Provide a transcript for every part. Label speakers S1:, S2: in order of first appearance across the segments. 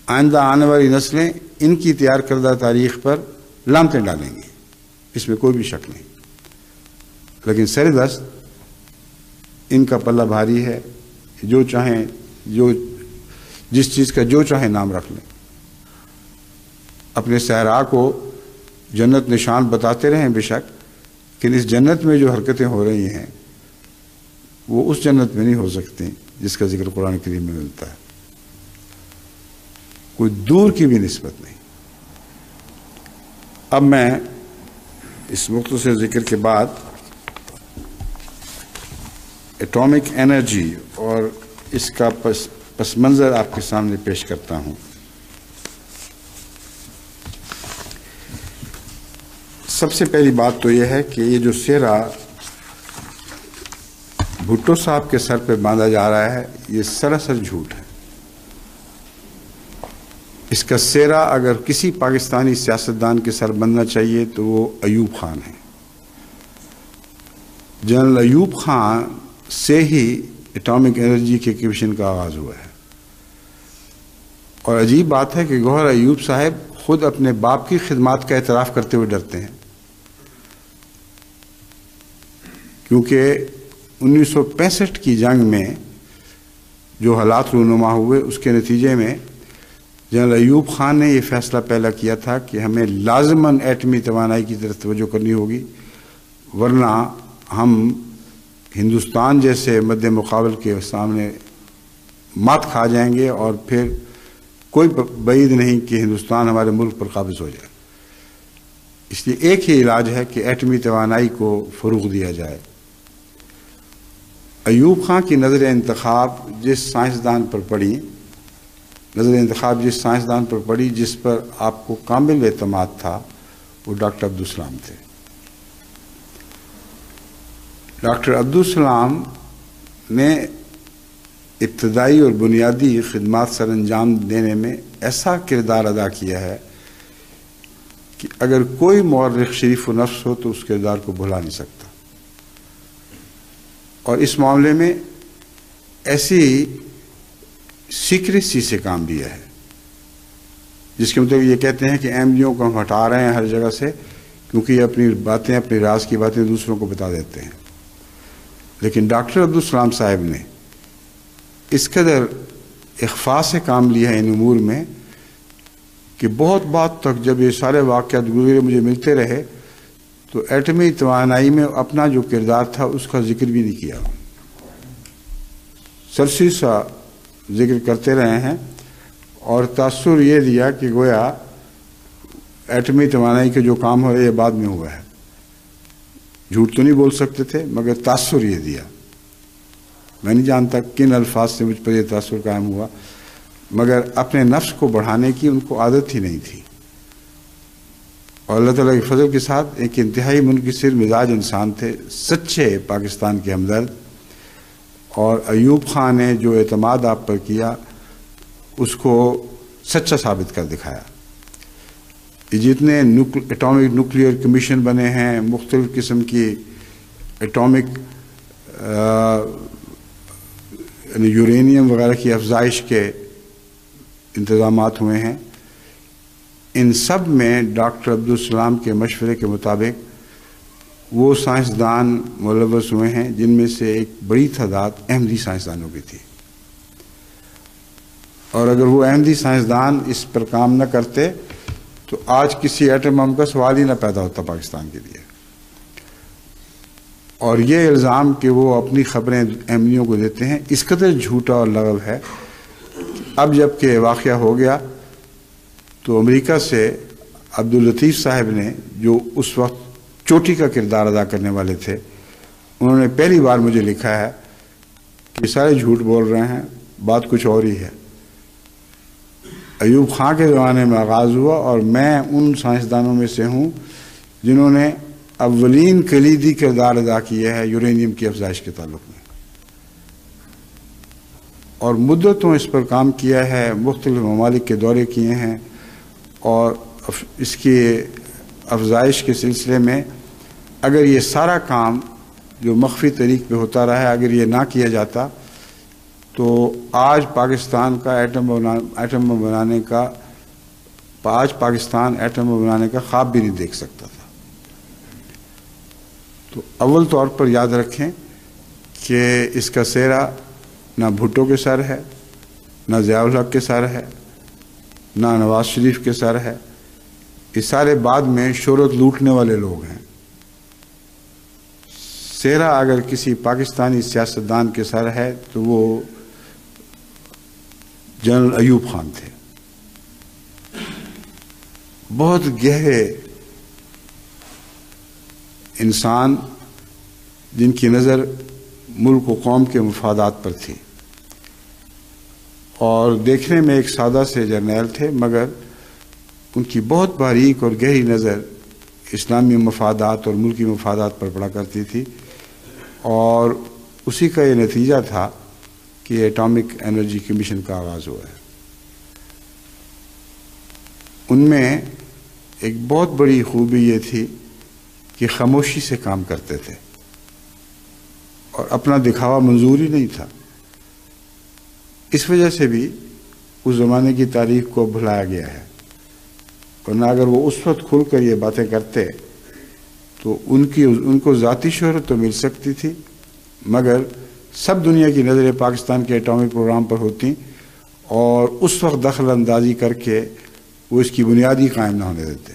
S1: आइंदा आने वाली नस्लें इनकी तैयार करदा तारीख पर लानतें डालेंगी, इसमें कोई भी शक नहीं। लेकिन सरदस्त इनका पल्ला भारी है, जो चाहें, जो जिस चीज़ का जो चाहे नाम रख लें। अपने सहरा को जन्नत निशान बताते रहें बेशक, लेकिन इस जन्नत में जो हरकतें हो रही हैं वो उस जन्नत में नहीं हो सकती जिसका जिक्र कुरान करीम में मिलता है, कोई दूर की भी निस्बत नहीं। अब मैं इस मुख्तसर जिक्र के बाद एटॉमिक एनर्जी और इसका पस मंज़र आपके सामने पेश करता हूँ। सबसे पहली बात तो यह है कि ये जो सेहरा भुट्टो साहब के सर पे बांधा जा रहा है, ये सरासर झूठ है। इसका सेहरा अगर किसी पाकिस्तानी सियासतदान के सर बनना चाहिए तो वो अयूब खान है। जनरल अयूब खान से ही एटॉमिक एनर्जी के कमीशन का आगाज़ हुआ है। और अजीब बात है कि गौहर अयूब साहब खुद अपने बाप की खिदमत का एतराफ़ करते हुए डरते हैं, क्योंकि 1965 की जंग में जो हालात रूनुमा हुए उसके नतीजे में जनरल अयूब खान ने यह फैसला पहला किया था कि हमें लाजमन एटमी तवानाई की तरफ तवज्जो करनी होगी, वरना हम हिंदुस्तान जैसे मद्दे मुकाबल के सामने मात खा जाएंगे और फिर कोई बईद नहीं कि हिंदुस्तान हमारे मुल्क पर काबिज हो जाए। इसलिए एक ही इलाज है कि एटमी तवानाई को फ़रोग़ दिया जाए। अयूब खान की नज़र इंतखाब जिस साइंसदान पर पड़ी, जिस पर आपको कामिल एतमाद था, वो डॉक्टर अब्दुल सलाम थे। डॉक्टर अब्दुल सलाम ने इब्तदाई और बुनियादी खिदमात सर अंजाम देने में ऐसा किरदार अदा किया है कि अगर कोई मौर्रिख शरीफ नफ्स हो तो उस किरदार को भुला नहीं सकता। और इस मामले में ऐसी सीक्रेसी से काम लिया है जिसके मतलब ये कहते हैं कि एमडीओ को हम हटा रहे हैं हर जगह से, क्योंकि ये अपनी बातें, अपनी राज की बातें दूसरों को बता देते हैं। लेकिन डॉक्टर अब्दुल सलाम साहब ने इस कदर इख्फा से काम लिया है इन उमूर में कि बहुत बात तक जब ये सारे वाक़यात गुज़रे मुझे मिलते रहे तो एटमी तवानाई में अपना जो किरदार था उसका जिक्र भी नहीं किया। सरसी सा जिक्र करते रहे हैं और तासुर ये दिया कि गोया एटमी तवानाई के जो काम हो रहे ये बाद में हुआ है। झूठ तो नहीं बोल सकते थे, मगर तासुर ये दिया। मैं नहीं जानता किन अल्फाज से मुझ पर यह तासुर कायम हुआ, मगर अपने नफ्स को बढ़ाने की उनको आदत ही नहीं थी। और अल्लाह ताला के फजल के साथ एक इंतहाई मुनकिसिर मिजाज इंसान थे, सच्चे पाकिस्तान के हमदर्द। और अयूब खान ने जो एतमाद आप पर किया उसको सच्चा साबित कर दिखाया। जितने एटॉमिक न्यूक्लियर कमीशन बने हैं, मुख्तलिफ़ किस्म की एटॉमिक यूरेनियम वगैरह की अफजाइश के इंतज़ामात हुए हैं, इन सब में डॉक्टर अब्दुल सलाम के मशवरे के मुताबिक वो साइंसदान मुलव्वस हुए हैं जिनमें से एक बड़ी तादाद अहमदी साइंसदानों की थी। और अगर वो अहमदी साइंसदान इस पर काम न करते तो आज किसी एटम बम का सवाल ही न पैदा होता पाकिस्तान के लिए। और ये इल्ज़ाम कि वो अपनी खबरें अहमदियों को देते हैं, इस कदर झूठा और लगव है। अब जबकि वाक़या हो गया तो अमेरिका से अब्दुल लतीफ़ साहब ने, जो उस वक्त चोटी का किरदार अदा करने वाले थे, उन्होंने पहली बार मुझे लिखा है कि सारे झूठ बोल रहे हैं, बात कुछ और ही है। अयूब खान के ज़माने में आगाज़ हुआ और मैं उन साइंसदानों में से हूँ जिन्होंने अव्वलीन कलीदी किरदार अदा किया है यूरेनियम की अफजाइश के ताल्लुक़ में, और मुद्दतों इस पर काम किया है, मुख्तलिफ़ ममालिक के दौरे किए हैं। और इसकी अफजाइश के सिलसिले में अगर ये सारा काम जो मख्फी तरीक़ पे होता रहा है, अगर ये ना किया जाता तो आज पाकिस्तान का एटम बम बनाने का आज पाकिस्तान एटम बम बनाने का ख्वाब भी नहीं देख सकता था। तो अव्वल तौर पर याद रखें कि इसका सेहरा ना भुट्टो के सर है, ना ज़िया-उल हक के सर है, ना नवाज शरीफ के सर है। ये सारे बाद में शोहरत लूटने वाले लोग हैं। सेहरा अगर किसी पाकिस्तानी सियासतदान के सर है तो वो जनरल अयूब खान थे। बहुत गहरे इंसान जिनकी नज़र मुल्क व कौम के मफादात पर थी और देखने में एक सादा से जर्नैल थे, मगर उनकी बहुत बारीक और गहरी नज़र इस्लामी मफादात और मुल्की मफादात पर पड़ा करती थी। और उसी का ये नतीजा था कि एटॉमिक एनर्जी कमीशन का आगाज़ हुआ है। उनमें एक बहुत बड़ी खूबी ये थी कि खामोशी से काम करते थे और अपना दिखावा मंजूर ही नहीं था। इस वजह से भी उस ज़माने की तारीख को भुलाया गया है। वरना अगर वो उस वक्त खुलकर ये बातें करते तो उनको ज़ाती शोहरत तो मिल सकती थी, मगर सब दुनिया की नज़रें पाकिस्तान के एटॉमिक प्रोग्राम पर होती और उस वक्त दखल अंदाजी करके वो इसकी बुनियादी कायम ना होने देते।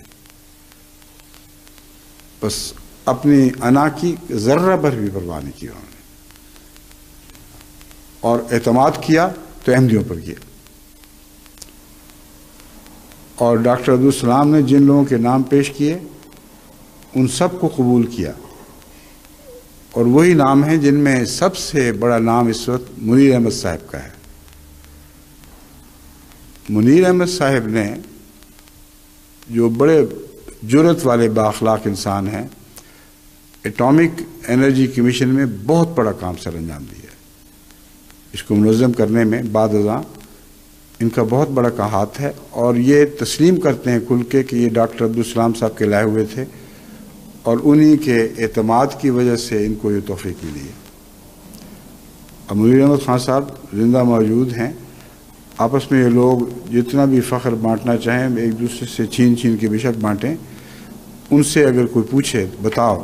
S1: बस अपनी अना की ज़र्रा भर भी परवाह नहीं की उन्होंने, और एतमाद किया तो अहमदियों पर किया। और डॉक्टर अब्दुल सलाम ने जिन लोगों के नाम पेश किए उन सब को कबूल किया, और वही नाम हैं जिनमें सबसे बड़ा नाम इस वक्त मुनीर अहमद साहब का है। मुनीर अहमद साहब ने, जो बड़े जुर्रत वाले बाअखलाक इंसान हैं, एटॉमिक एनर्जी कमीशन में बहुत बड़ा काम सर अंजाम दिया। इसको मुनज़्ज़म करने में बाद-अज़ां इनका बहुत बड़ा का हाथ है, और ये तस्लीम करते हैं खुल के कि ये डॉक्टर अब्दुल सलाम साहब के लाए हुए थे और उन्हीं के एतमाद की वजह से इनको ये तौफ़ीक मिली है। अब मुनीर अहमद खान साहब ज़िंदा मौजूद हैं। आपस में ये लोग जितना भी फ़ख्र बांटना चाहें, एक दूसरे से छीन छीन के बेशक बांटें। उनसे अगर कोई पूछे बताओ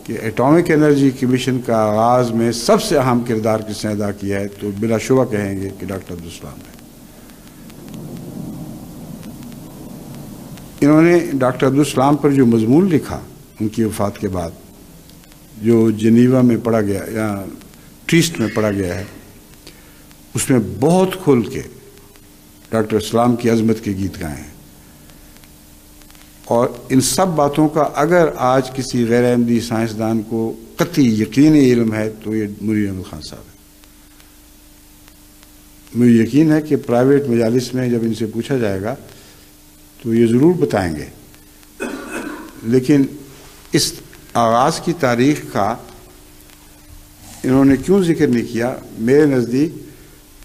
S1: कि एटॉमिक एनर्जी कमीशन का आगाज़ में सबसे अहम किरदार किसने अदा किया है, तो बिलाशुबा कहेंगे कि डॉक्टर अब्दुल सलाम ने। इन्होंने डॉक्टर अब्दुल सलाम पर जो मजमून लिखा उनकी वफ़ात के बाद, जो जिनीवा में पढ़ा गया या ट्रीस्ट में पढ़ा गया है, उसमें बहुत खुल के डॉक्टर सलाम की अज़मत के गीत गाए हैं। और इन सब बातों का अगर आज किसी गैर अहमदी साइंसदान को कतई यकीनी इल्म है तो ये मुनीर अहमद खान साहब है। मुझे यकीन है कि प्राइवेट मजालिस में जब इनसे पूछा जाएगा तो ये ज़रूर बताएंगे, लेकिन इस आगाज़ की तारीख़ का इन्होंने क्यों ज़िक्र नहीं किया? मेरे नज़दीक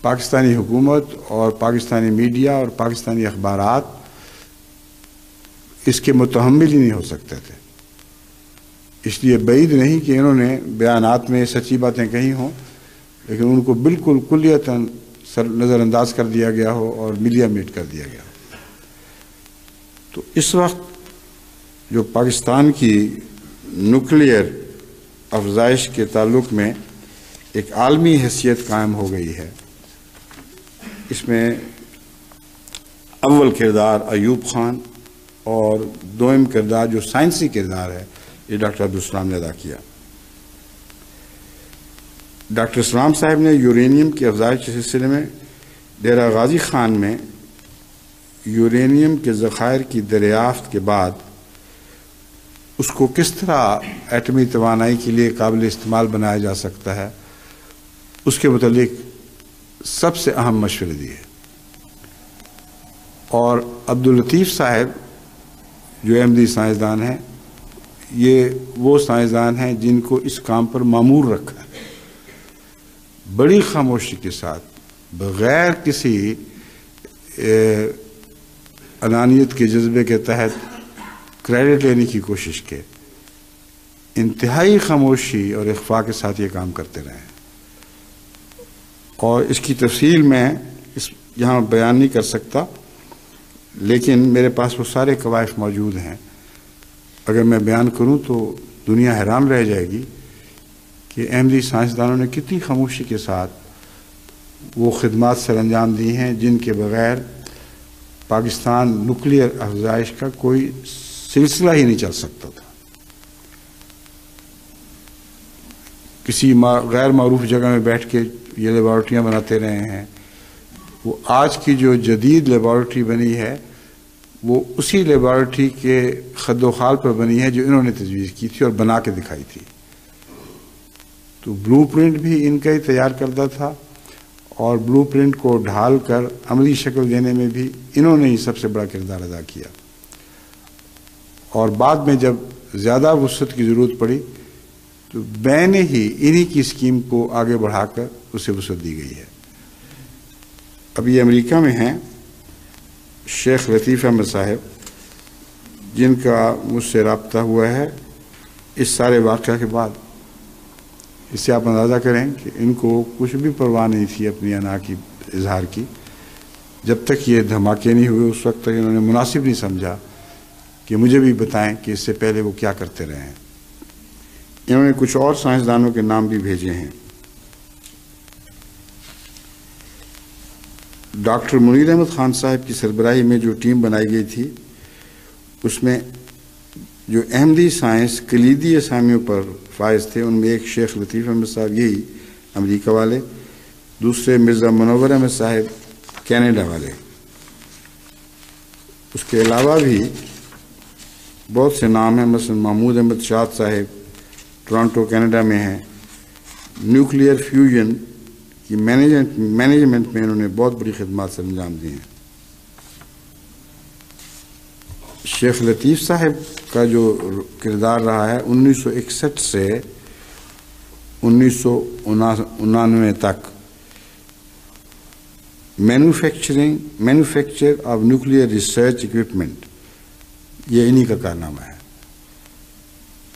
S1: पाकिस्तानी हुकूमत और पाकिस्तानी मीडिया और पाकिस्तानी अखबारात इसके मुतहम्मिल ही नहीं हो सकते थे। इसलिए बैद नहीं कि इन्होंने बयानात में सच्ची बातें कही हों, लेकिन उनको बिल्कुल कुल्लियतन नज़रअंदाज कर दिया गया हो और मीडिया मेट कर दिया गया हो। तो इस वक्त जो पाकिस्तान की न्यूक्लियर अफजाइश के ताल्लुक़ में एक आलमी हैसियत कायम हो गई है, इसमें अव्वल किरदार अयूब खान और दोम किरदार जो साइंसी किरदार है ये डॉक्टर अब्दुल सलाम ने अदा किया। डॉक्टर सलाम साहब ने यूरेनियम की अफजाइश के सिलसिले में डेरा गाजी खान में यूरेनियम के ज़खायर की दरियाफ्त के बाद उसको किस तरह एटमी तवानाई के लिए काबिल इस्तेमाल बनाया जा सकता है, उसके मुतालिक सबसे अहम मशवरे दिए। और अब्दुल लतीफ़ साहब जो अहमदी साइंसदान हैं, ये वो साइंसदान हैं जिनको इस काम पर मामूर रखा है। बड़ी खामोशी के साथ, बग़ैर किसी अनानियत के जज्बे के तहत क्रेडिट लेने की कोशिश के, इंतहाई खामोशी और इख्फा के साथ ये काम करते रहे। और इसकी तफसील मैं यहाँ बयान नहीं कर सकता, लेकिन मेरे पास वो सारे कवायफ मौजूद हैं। अगर मैं बयान करूँ तो दुनिया हैरान रह जाएगी कि अहमदी साइंसदानों ने कितनी खामोशी के साथ वो खिदमात सर अंजाम दी हैं जिनके बग़ैर पाकिस्तान न्यूक्लियर अफजाइश का कोई सिलसिला ही नहीं चल सकता था। किसी गैर मारूफ जगह में बैठ के ये लेबॉर्ट्रियाँ बनाते रहे हैं। वो आज की जो जदीद लेबॉर्ट्री बनी है वो उसी लेबॉर्ट्री के खद्दोखाल पर बनी है जो इन्होंने तजवीज़ की थी और बना के दिखाई थी। तो ब्लूप्रिंट भी इनका ही तैयार करता था और ब्लूप्रिंट को ढाल कर अमली शक्ल देने में भी इन्होंने ही सबसे बड़ा किरदार अदा किया। और बाद में जब ज़्यादा वुसअत की ज़रूरत पड़ी तो मैंने ही इन्हीं की स्कीम को आगे बढ़ाकर उसे वुसअत दी गई है। अभी अमेरिका में हैं शेख लतीफ़ अहमद साहब, जिनका मुझसे रब्ता हुआ है इस सारे वाक़या के बाद। इससे आप अंदाज़ा करें कि इनको कुछ भी परवाह नहीं थी अपनी अना की इजहार की। जब तक ये धमाके नहीं हुए उस वक्त तक इन्होंने मुनासिब नहीं समझा कि मुझे भी बताएं कि इससे पहले वो क्या करते रहे हैं। इन्होंने कुछ और साइंसदानों के नाम भी भेजे हैं। डॉक्टर मुनीर अहमद खान साहब की सरबराही में जो टीम बनाई गई थी उसमें जो अहमदी साइंस कलीदी असामियों पर फायज थे उनमें एक शेख लतीफ़ अहमद साहब यही अमेरिका वाले, दूसरे मिर्ज़ा मुनव्वर अहमद साहब कनाडा वाले। उसके अलावा भी बहुत से नाम हैं, मसलन महमूद अहमद शाद साहब टोरंटो कनाडा में हैं। न्यूक्लियर फ्यूजन की मैनेजमेंट में इन्होंने बहुत बड़ी खिदमत से अंजाम दी हैं। शेख लतीफ़ साहब का जो किरदार रहा है 1961 से 1999 तक manufacture of nuclear research equipment, ये इन्हीं का कारनामा है।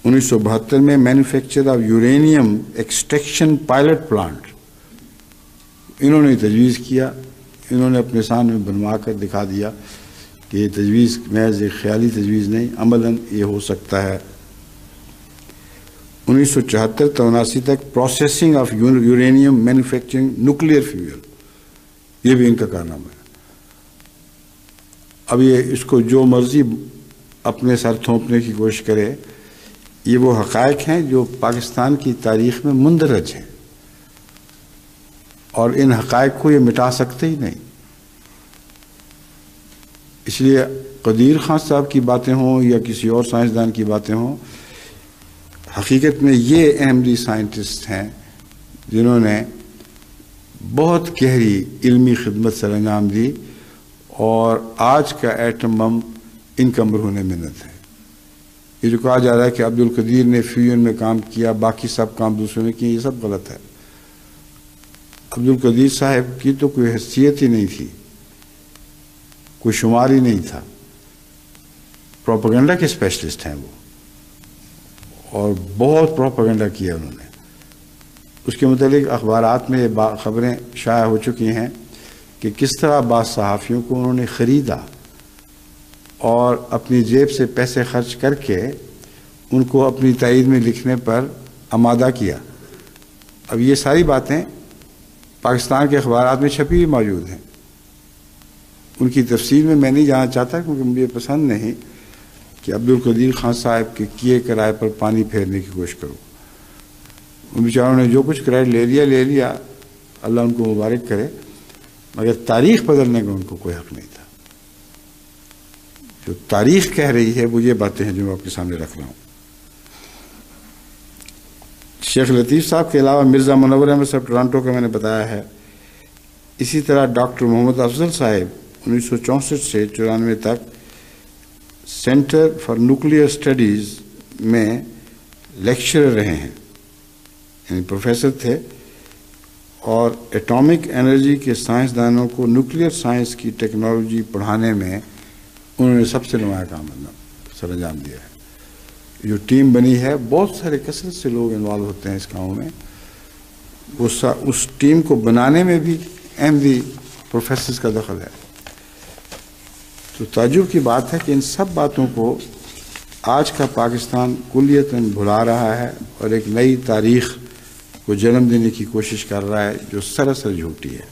S1: 1972 में manufacture of uranium extraction pilot plant इन्होंने तजवीज़ किया। इन्होंने अपने सामने बनवा कर दिखा दिया कि ये तजवीज़ महज एक ख्याली तजवीज़ नहीं, अमलन ये हो सकता है। 1974-79 तक processing of uranium manufacturing nuclear fuel, ये भी इनका कारनामा है। अब ये इसको जो मर्जी अपने सर थोपने की कोशिश करे, ये वो हक़ाइक़ हैं जो पाकिस्तान की तारीख़ में मुंदरज हैं और इन हक़ाइक़ को ये मिटा सकते ही नहीं। इसलिए कदीर खान साहब की बातें हों या किसी और साइंसदान की बातें हों, हकीकत में ये अहमदी साइंटिस्ट हैं जिन्होंने बहुत गहरी इल्मी खिदमत सर अंजाम दी और आज का एटम बम इनका मरहून मिन्नत है। ये जो कहा जा रहा है कि अब्दुल कदीर ने फ्यूजन में काम किया, बाकी सब काम दूसरों ने किए, ये सब गलत है। अब्दुल कदीर साहब की तो कोई हैसियत ही नहीं थी, कोई शुमार ही नहीं था। प्रोपेगेंडा के स्पेशलिस्ट हैं वो और बहुत प्रोपेगेंडा किया उन्होंने। उसके मुतालिक अखबारात में खबरें शाया हो चुकी हैं कि किस तरह बाद सहाफ़ियों को उन्होंने ख़रीदा और अपनी जेब से पैसे खर्च करके उनको अपनी तायीद में लिखने पर आमादा किया। अब ये सारी बातें पाकिस्तान के अखबारात में छपी हुई मौजूद हैं। उनकी तफसील में मैं नहीं जाना चाहता क्योंकि मुझे पसंद नहीं कि अब्दुल कदीर खान साहब के किए किराए पर पानी फेरने की कोशिश करूँ। उन बेचारों ने जो कुछ किराया ले लिया, अल्लाह उनको मुबारक करे, मगर तारीख़ बदलने का उनको कोई हक़ नहीं था। जो तारीख़ कह रही है वो ये बातें हैं जो मैं आपके सामने रख रहा हूँ। शेख लतीफ़ साहब के अलावा मिर्ज़ा मुनव्वर अहमद साहब टोरंटो का मैंने बताया है। इसी तरह डॉक्टर मोहम्मद अफजल साहब 1964 से 94 तक सेंटर फॉर न्यूक्लियर स्टडीज़ में लेक्चरर रहे हैं, यानी प्रोफेसर थे और एटॉमिक एनर्जी के साइंसदानों को न्यूक्लियर साइंस की टेक्नोलॉजी पढ़ाने में उन्होंने सबसे नुमाया काम सर अंजाम दिया है। जो टीम बनी है, बहुत सारे कसरत से लोग इन्वॉल्व होते हैं इस काम में। उस टीम को बनाने में भी अहमदी प्रोफेसर्स का दखल है। तो ताज्जुब की बात है कि इन सब बातों को आज का पाकिस्तान कुल्लियतन भुला रहा है और एक नई तारीख को जन्म देने की कोशिश कर रहा है जो सरासर झूठी है।